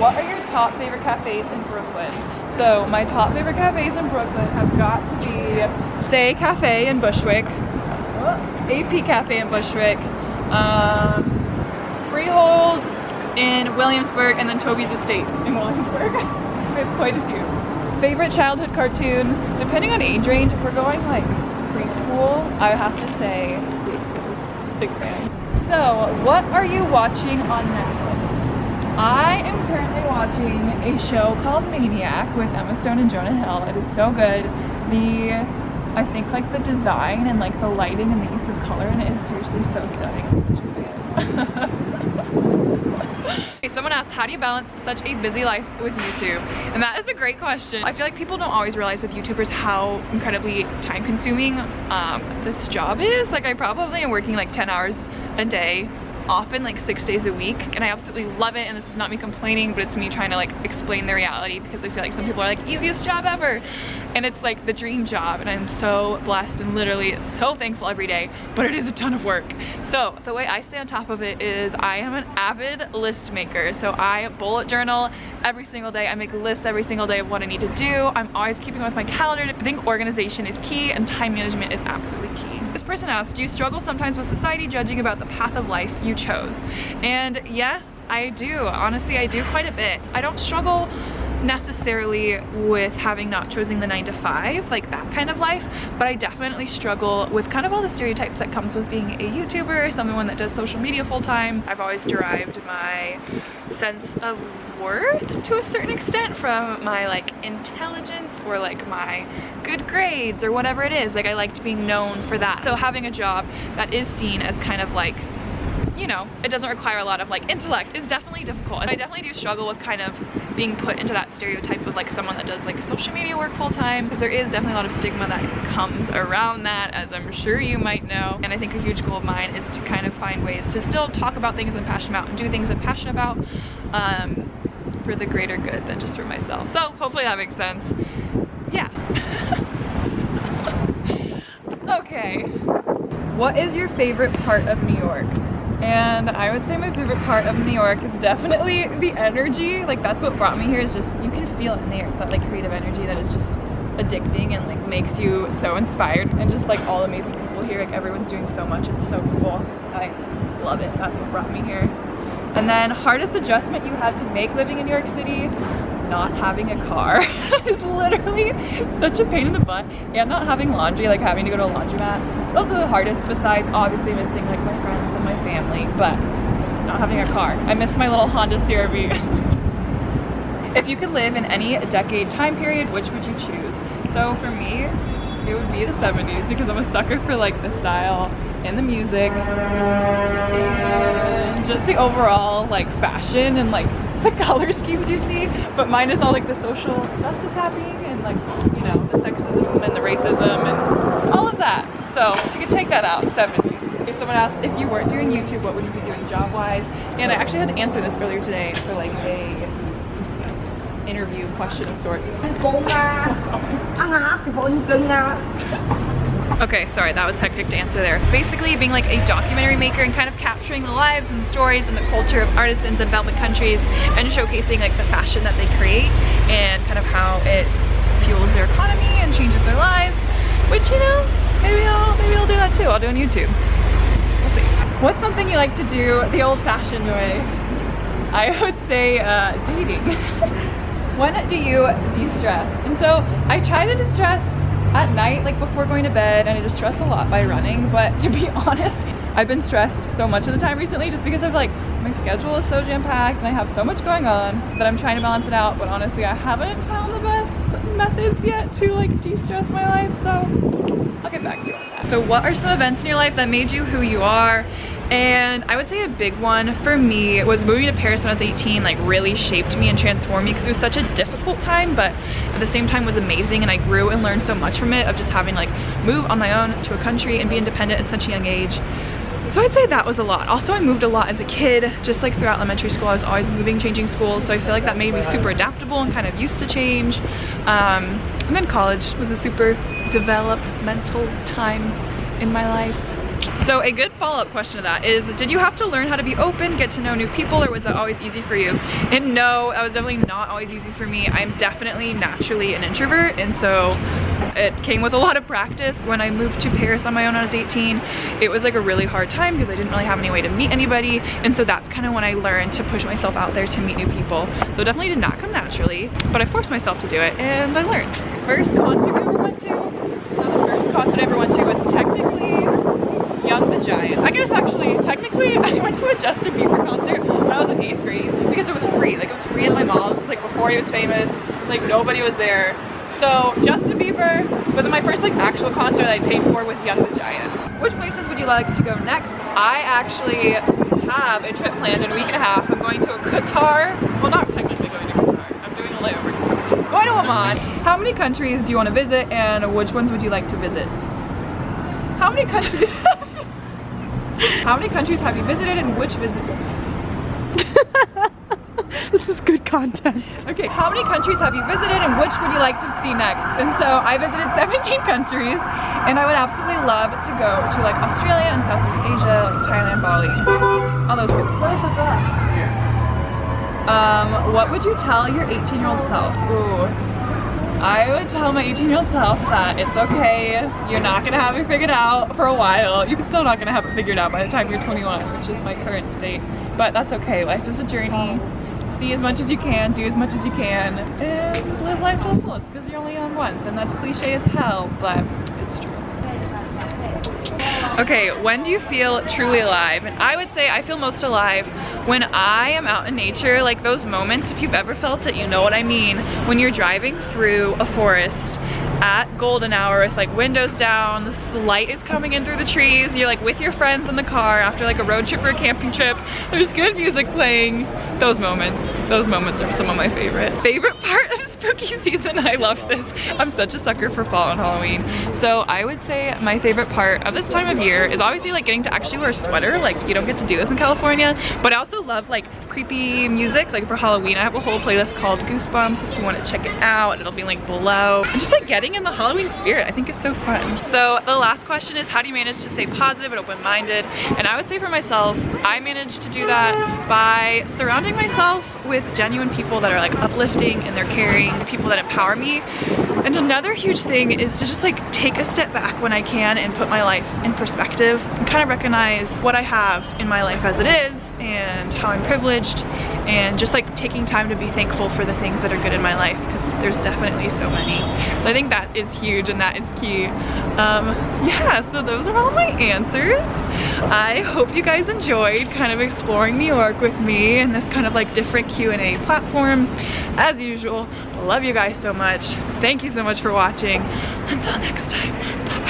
what are your top favorite cafes in Brooklyn? So my top favorite cafes in Brooklyn have got to be Say Cafe in Bushwick, AP Cafe in Bushwick, Freehold in Williamsburg, and then Toby's Estates in Williamsburg. We have quite a few. Favorite childhood cartoon, depending on age range, if we're going like preschool, I have to say Preschool's big fan. So what are you watching on Netflix? I am currently watching a show called Maniac with Emma Stone and Jonah Hill. It is so good. I think like the design and like the lighting and the use of color in it is seriously so stunning. I'm such a fan. Okay, someone asked, how do you balance such a busy life with YouTube? And that is a great question. I feel like people don't always realize with YouTubers how incredibly time consuming this job is. Like I probably am working like 10 hours a day, often like 6 days a week, and I absolutely love it. And this is not me complaining, but it's me trying to like explain the reality, because I feel like some people are like, easiest job ever, and it's like the dream job, and I'm so blessed and literally so thankful every day, but it is a ton of work. So the way I stay on top of it is I am an avid list maker. So I bullet journal every single day. I make lists every single day of what I need to do. I'm always keeping with my calendar. I think organization is key, and time management is absolutely key. This person asked, do you struggle sometimes with society judging about the path of life you chose? And yes, I do. Honestly, I do quite a bit. I don't struggle necessarily with having not chosen the 9 to 5, like that kind of life, but I definitely struggle with kind of all the stereotypes that comes with being a YouTuber, someone that does social media full time. I've always derived my sense of worth to a certain extent from my like intelligence or like my good grades or whatever it is. Like I liked being known for that. So having a job that is seen as kind of like, you know, it doesn't require a lot of like intellect is definitely difficult. And I definitely do struggle with kind of being put into that stereotype of like someone that does like social media work full time, because there is definitely a lot of stigma that comes around that, as I'm sure you might know. And I think a huge goal of mine is to kind of find ways to still talk about things I'm passionate about and do things I'm passionate about for the greater good than just for myself. So hopefully that makes sense. Yeah. Okay. What is your favorite part of New York? And I would say my favorite part of New York is definitely the energy. Like that's what brought me here, is just, you can feel it in the air. It's that like creative energy that is just addicting and like makes you so inspired, and just like all amazing people here. Like everyone's doing so much. It's so cool. I love it. That's what brought me here. And then hardest adjustment you had to make living in New York City? Not having a car is literally such a pain in the butt. And not having laundry, like having to go to a laundromat. Those are the hardest, besides obviously missing like my friends and my family, but not having a car. I miss my little Honda CR-V. If you could live in any decade time period, which would you choose? So for me, it would be the 70s, because I'm a sucker for like the style and the music and just the overall like fashion and like the color schemes you see. But mine is all like the social justice happening, and like, you know, the sexism and the racism and all of that. So if you could take that out, 70s. If someone asked, if you weren't doing YouTube, what would you be doing job-wise? And I actually had to answer this earlier today for like a interview question of sorts. Okay, sorry, that was hectic to answer there. Basically being like a documentary maker and kind of capturing the lives and the stories and the culture of artisans in developing countries, and showcasing like the fashion that they create and kind of how it fuels their economy and changes their lives, which, you know, maybe I'll do that too. I'll do on YouTube. We'll see. What's something you like to do the old-fashioned way? I would say dating. When do you de-stress? And so I try to de-stress at night, like before going to bed, and I distress a lot by running. But to be honest, I've been stressed so much of the time recently, just because of like my schedule is so jam-packed and I have so much going on that I'm trying to balance it out. But honestly, I haven't found the best methods yet to like de-stress my life, so I'll get back to you on that. So what are some events in your life that made you who you are? And I would say a big one for me was moving to Paris when I was 18. Like really shaped me and transformed me, because it was such a difficult time, but at the same time was amazing, and I grew and learned so much from it, of just having like move on my own to a country and be independent at such a young age. So I'd say that was a lot. Also, I moved a lot as a kid, just like throughout elementary school. I was always moving, changing schools, so I feel like that made me super adaptable and kind of used to change. And then college was a super developmental time in my life. So a good follow-up question to that is, did you have to learn how to be open, get to know new people, or was that always easy for you? And no, that was definitely not always easy for me. I'm definitely naturally an introvert, and so it came with a lot of practice. When I moved to Paris on my own when I was 18, it was like a really hard time because I didn't really have any way to meet anybody, and so that's kind of when I learned to push myself out there to meet new people. So it definitely did not come naturally, but I forced myself to do it, and I learned. First concert we ever went to? So the first concert I ever went to was technically Young the Giant. I guess actually, technically, I went to a Justin Bieber concert when I was in 8th grade because it was free. Like, it was free in my mall. This was like before he was famous. Like, nobody was there. So Justin Bieber, but then my first like actual concert I paid for was Young the Giant. Which places would you like to go next? I actually have a trip planned in a week and a half. I'm going to Qatar. Well, not technically going to Qatar. I'm doing a layover in Qatar. Going to Oman. How many countries do you want to visit, and which ones would you like to visit? How many countries? How many countries have you visited, and which This is good content. Okay, how many countries have you visited, and which would you like to see next? And so I visited 17 countries, and I would absolutely love to go to like Australia and Southeast Asia, like Thailand, Bali, all those good spots. What would you tell your 18-year-old self? Ooh. I would tell my 18-year-old self that it's okay, you're not gonna have it figured out for a while. You're still not gonna have it figured out by the time you're 21, which is my current state. But that's okay, life is a journey. See as much as you can, do as much as you can, and live life to the fullest, because you're only young once, and that's cliche as hell, but it's true. Okay, when do you feel truly alive? And I would say I feel most alive when I am out in nature, like those moments, if you've ever felt it, you know what I mean. When you're driving through a forest at golden hour with like windows down, the light is coming in through the trees, you're like with your friends in the car after like a road trip or a camping trip, there's good music playing. Those moments are some of my favorite part of spooky season. I love this. I'm such a sucker for fall and Halloween. So I would say my favorite part of this time of year is obviously like getting to actually wear a sweater. Like, you don't get to do this in California, but I also love like creepy music. Like for Halloween, I have a whole playlist called Goosebumps if you want to check it out. It'll be linked below. And just like getting in the Halloween spirit, I think is so fun. So the last question is, how do you manage to stay positive and open-minded? And I would say for myself, I managed to do that by surrounding myself with genuine people that are like uplifting and they're caring, people that empower me. And another huge thing is to just like take a step back when I can and put my life in perspective and kind of recognize what I have in my life as it is and how I'm privileged, and just like taking time to be thankful for the things that are good in my life, because there's definitely so many. So I think that is huge and that is key. Yeah, so those are all my answers. I hope you guys enjoyed kind of exploring New York with me and this kind of like different Q&A platform. As usual, love you guys so much. Thank you so much for watching. Until next time, bye-bye.